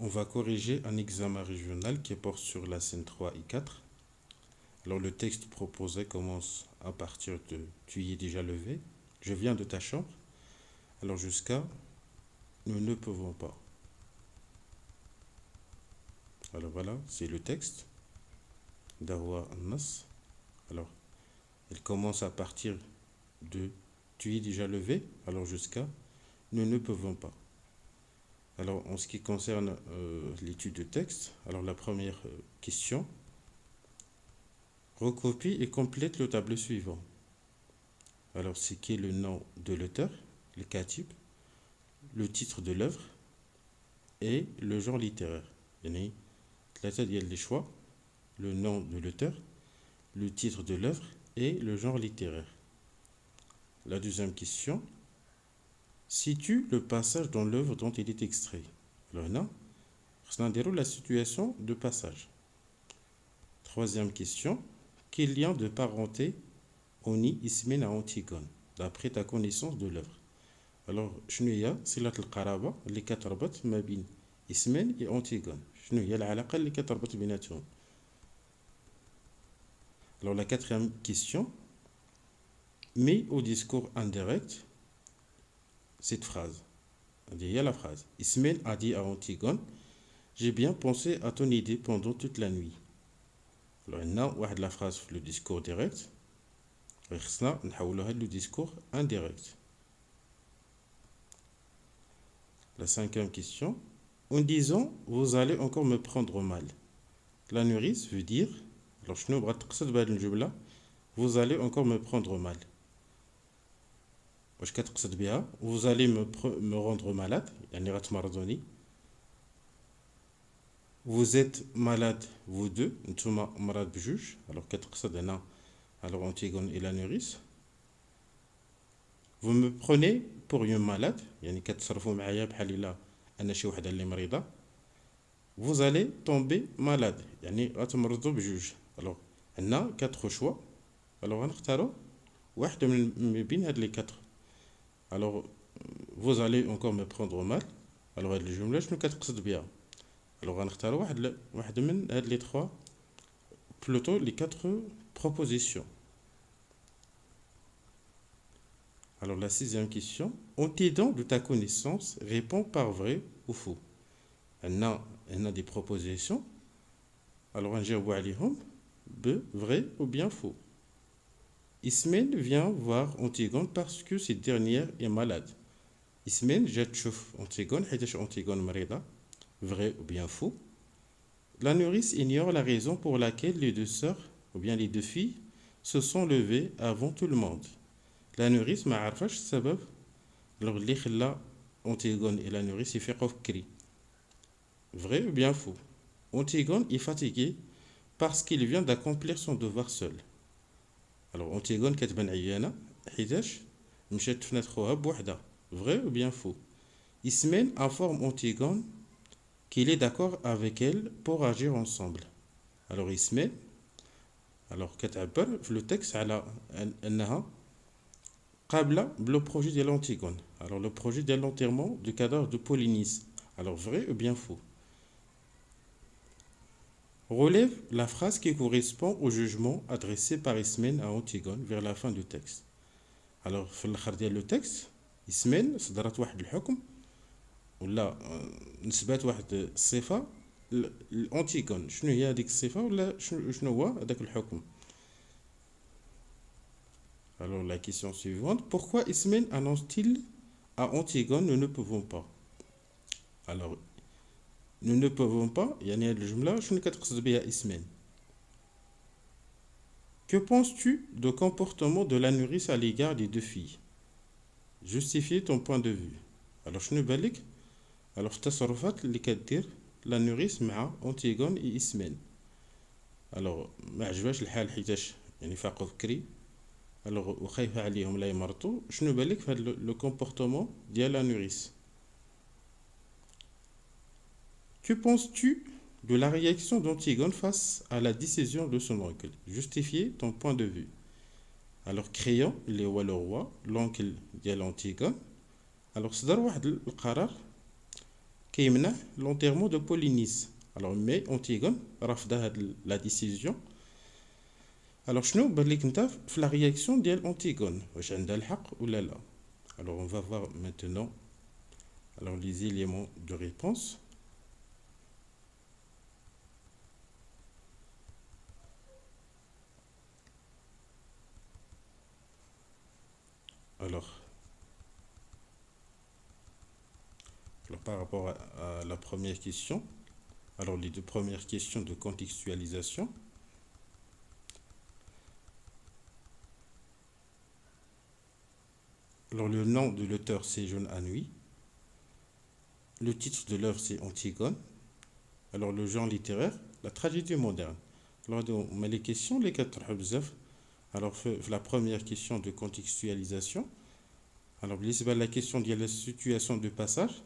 On va corriger un examen régional qui porte sur la scène 3 et 4. Alors le texte proposé commence à partir de tu y es déjà levé, je viens de ta chambre, alors jusqu'à nous ne pouvons pas. Alors voilà, c'est le texte d'Awa Nas. Alors il commence à partir de tu y es déjà levé, alors jusqu'à nous ne pouvons pas. Alors en ce qui concerne l'étude de texte, alors la première question, recopie et complète le tableau suivant. Alors c'est qui est le nom de l'auteur, le katib, le titre de l'œuvre et le genre littéraire. يعني ثلاثة ديال les choix, le nom de l'auteur, le titre de l'œuvre et le genre littéraire. La deuxième question, situe le passage dans l'œuvre dont il est extrait. Alors là, on déroule la situation de passage. Troisième question, quel lien de parenté unit Ismen à Antigone, d'après ta connaissance de l'œuvre. Alors, شنو هي صلة القرابة اللي كتربط ما بين إسمين et Antigone. شنو هي العلاقة اللي كتربط بيناتهم. Alors, la quatrième question, mets au discours indirect cette phrase. Il y a la phrase. Ismen a dit à Antigone, j'ai bien pensé à ton idée pendant toute la nuit. Alors, on a la phrase le discours direct. خصنا نحولوها le discours indirect. La cinquième question. En disant, vous allez encore me prendre mal. La nourrice veut dire, alors شنو بغات تقصد بهاد الجملة, vous allez encore me prendre mal. واش كتقصد بها vous allez me rendre malade, يعني غتمرضوني. Vous êtes malade, vous deux, نتوما مرض بجوج. alors كتقصد هنا alors Antigone et la nourrice. Vous me prenez pour une malade, يعني كتصرفوا معايا بحال الا انا شي وحده اللي مريضه. Vous allez tomber malade, يعني غتمرضوا بجوج. alors عندنا 4 choix. alors غنختاروا واحد من بين هاد لي 4. alors vous allez encore me prendre mal. alors هاد الجمله شنو كتقصد بها. alors غنختاروا واحد من هاد لي 3 plutôt les 4 propositions. Alors la sixième question, en t'aidant de ta connaissance, réponds par vrai ou faux. On a des propositions. Alors on جاوبوا عليهم B, vrai ou bien faux. Ismen vient voir Antigone parce que cette dernière est malade. Ismen جات تشوف Antigone حيتاش Antigone مريضة. Vrai ou bien faux. La nourrice ignore la raison pour laquelle les deux sœurs ou bien les deux filles se sont levées avant tout le monde. La nourrice ما عرفاش السبب لو اللي خلى Antigone et la nourrice يفيقوا في الكري. Vrai ou bien faux. Antigone est fatigué parce qu'il vient d'accomplir son devoir seul. Alors Antigone كتبان عيانة حيتاش مشات تفنات خوها بوحدها. Vrai ou bien faux. Ismen informe Antigone qu'il est d'accord avec elle pour agir ensemble. Alors Ismen alors كتعبر في le texte على أنها قابلة le projet de l'Antigone. Alors le projet de l'enterrement du cadavre de Polynice. Alors vrai ou bien faux. Relève la phrase qui correspond au jugement adressé par Ismen à Antigone vers la fin du texte. Alors في الآخر ديال le texte Ismen صدرت واحد الحكم ولا نسبات واحد الصفة l'Antigone. شنو هي هذيك الصفة ولا شنو هو هذاك الحكم. Alors la question suivante, pourquoi Ismen annonce-t-il à Antigone nous ne pouvons pas. Alors nous ne pouvons pas يعني هاد الجملة شنو كتقصد بها Ismen. Que penses-tu du comportement de la nourrice à l'égard des deux filles. Justifier ton point de vue. Alors شنو بالك alors التصرفات اللي كدير la nourrice مع Antigone et Ismen. alors ما عجباش الحال حيتاش يعني فاقوا فكري. alors وخايفة عليهم لا يمرضوا. شنو بالك في هاد لو كومبورتمون ديال la nourrice. Que penses-tu de la réaction d'Antigone face à la décision de son oncle. Justifier ton point de vue. Alors Créon اللي هو le roi l'oncle ديال Antigone. alors صدر واحد القرار كيمنع l'enterrement de Polynice. Alors mais Antigone رافضه هاد la décision. Alors شنو بان لك نتا في la réaction ديال Antigone واش عندها الحق ولا لا. Alors on va voir maintenant alors les éléments de réponse. Alors par rapport à la première question, alors les deux premières questions de contextualisation. Alors le nom de l'auteur c'est Jeune à nuit. Le titre de l'œuvre c'est Antigone. Alors le genre littéraire, la tragédie moderne. Alors on met les questions, les quatre bzaf. Alors la première question de contextualisation. Alors la question de la situation de passage.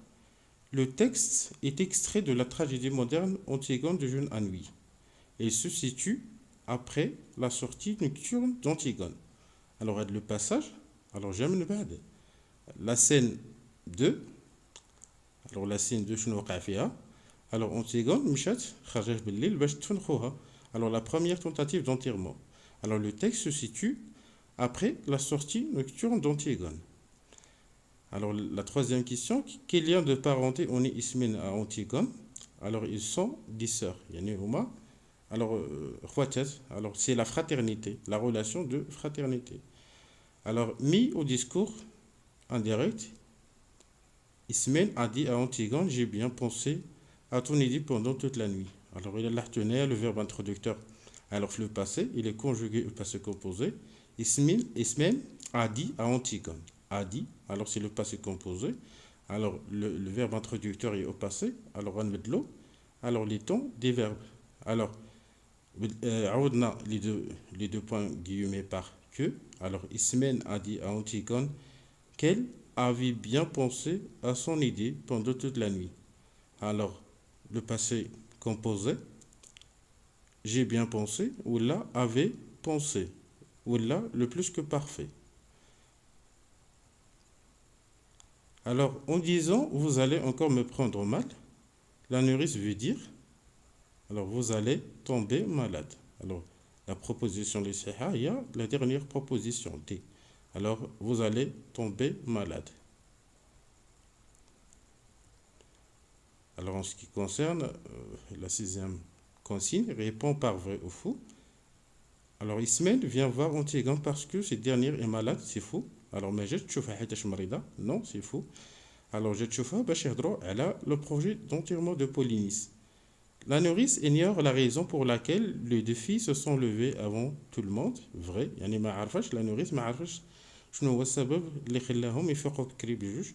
Le texte est extrait de la tragédie moderne Antigone de Jeune à nuit et se situe après la sortie nocturne d'Antigone. Alors le passage, alors j'aime le bad. La scène 2, alors la scène 2 شنو وقع فيها. Alors Antigone مشات خرجت بالليل باش تدفن خوها. Alors la première tentative d'enterrement. Alors le texte se situe après la sortie nocturne d'Antigone. Alors la troisième question, quel lien de parenté on est Ismène à Antigone? Alors ils sont des sœurs. Alors alors c'est la fraternité, la relation de fraternité. Alors mis au discours indirect, Ismène a dit à Antigone, j'ai bien pensé à ton idée pendant toute la nuit. Alors il a retenu le verbe introducteur. Alors le passé, il est conjugué au passé composé. Ismène a dit à Antigone. A dit, alors c'est le passé composé. Alors le verbe introducteur est au passé. Alors on met de l'eau. Alors les temps des verbes. Alors les deux points guillemets par que. Alors Ismène a dit à Antigone qu'elle avait bien pensé à son idée pendant toute la nuit. Alors le passé composé, j'ai bien pensé, ou là avait pensé, ou là le plus que parfait. Alors, en disant, vous allez encore me prendre mal, la nourrice veut dire, alors vous allez tomber malade. Alors, la proposition de Seha, il y a la dernière proposition, T. Alors, vous allez tomber malade. Alors, en ce qui concerne la sixième consigne, répond par vrai ou faux. Alors, Ismaël vient voir Antigone parce que cette dernière est malade, c'est faux. Alors, mais je te fais marida. Non, c'est faux. Alors, je te fais elle a le projet d'enterrement de Polynice. La nourrice ignore la raison pour laquelle les deux filles se sont levées avant tout le monde. Vrai. يعني ما عرفش la nourrice ما عرفش شنو هو السبب اللي خلاهم يفيقوا بكري بجوج.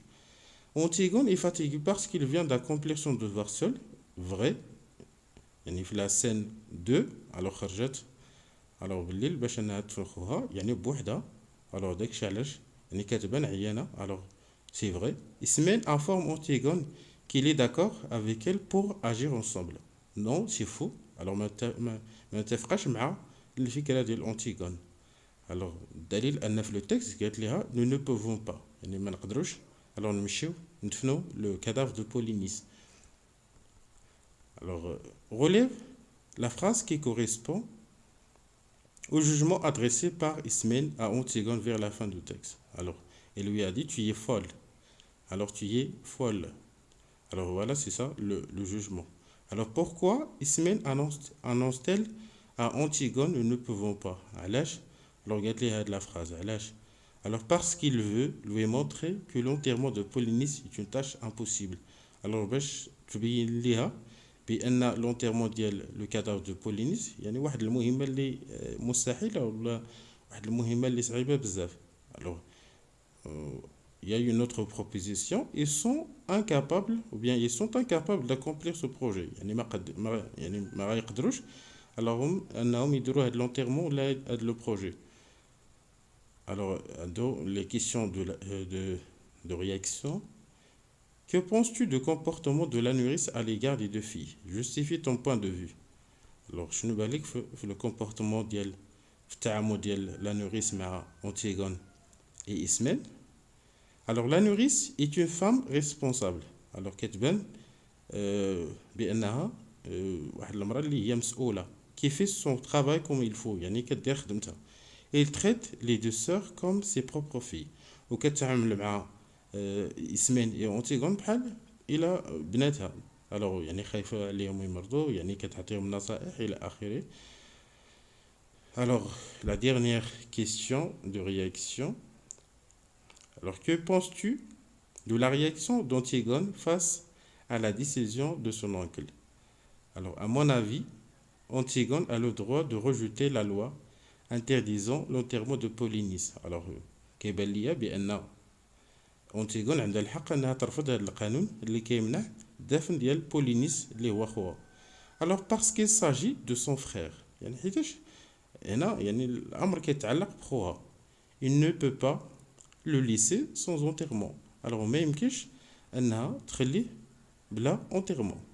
Antigone est fatigué parce qu'il vient d'accomplir son devoir seul. Vrai. يعني في la scène 2 alors خرجت alors بالليل باش انها تدفن خوها يعني بوحدها. alors داكشي علاش يعني كتبان عيانه. alors c'est vrai. Ismène informe Antigone qu'il est d'accord avec elle pour agir ensemble. Non, c'est faux. Alors ما نتفقش مع الفكره ديال Antigone. alors دليل ان في لو تكست قالت لها nous ne pouvons pas يعني ما نقدروش alors نمشيو ندفنو le cadavre de Polynice. Alors relève la phrase qui correspond au jugement adressé par Ismène à Antigone vers la fin du texte. Alors, elle lui a dit, tu es folle. Alors, tu es folle. Alors, voilà, c'est ça, le jugement. Alors, pourquoi Ismène annonce-t-elle à Antigone, nous ne pouvons pas? Alors, regardez la phrase. Alors, parce qu'il veut lui montrer que l'enterrement de Polynice est une tâche impossible. Alors, tu veux بان لونتيرمون ديال لو كادافر دو بولينيس يعني واحد المهمه اللي مستحيله ولا واحد المهمه اللي صعيبه بزاف. alors il y a une autre proposition, ils sont incapables ou bien ils sont incapables d'accomplir ce projet يعني ما غيقدروش alors هم انهم يديروا هاد لونتيرمون ولا هاد لو بروجي. alors dans les questions de réaction. Que penses-tu du comportement de la nourrice à l'égard des deux filles? Justifie ton point de vue. Alors, je ne بالك في le comportement ديال في التعامل ديال la nourrice مع Antigone et Ismène. Alors, la nourrice est une femme responsable. Alors, كتبان بانها واحد المراه اللي هي مسؤوله qui fait son travail comme il faut يعني كدير خدمتها. Il traite les deux sœurs comme ses propres filles وكتعامل مع اسمين اونتيغون بحال الى بناتها. الوغ يعني خايفه عليهم يمرضوا يعني كتعطيهم نصائح الى اخره. Alors, la dernière question de réaction. Alors, que penses-tu de la réaction d'Antigone face à la décision de son oncle? Alors, à mon avis, Antigone a le droit de rejeter la loi interdisant l'enterrement de Polynice. Alors, كيبان ليا بأن أنتيغون عندها الحق أنها ترفض هذا القانون اللي كيمنع الدفن ديال بولينيس اللي هو خوها. Alors, parce qu'il s'agit de son frère. يعني حيتاش هنا يعني الأمر كيتعلق بخوها. Il ne peut pas le laisser sans enterrement. Alors, ما يمكنش أنها تخليه بلا enterrement.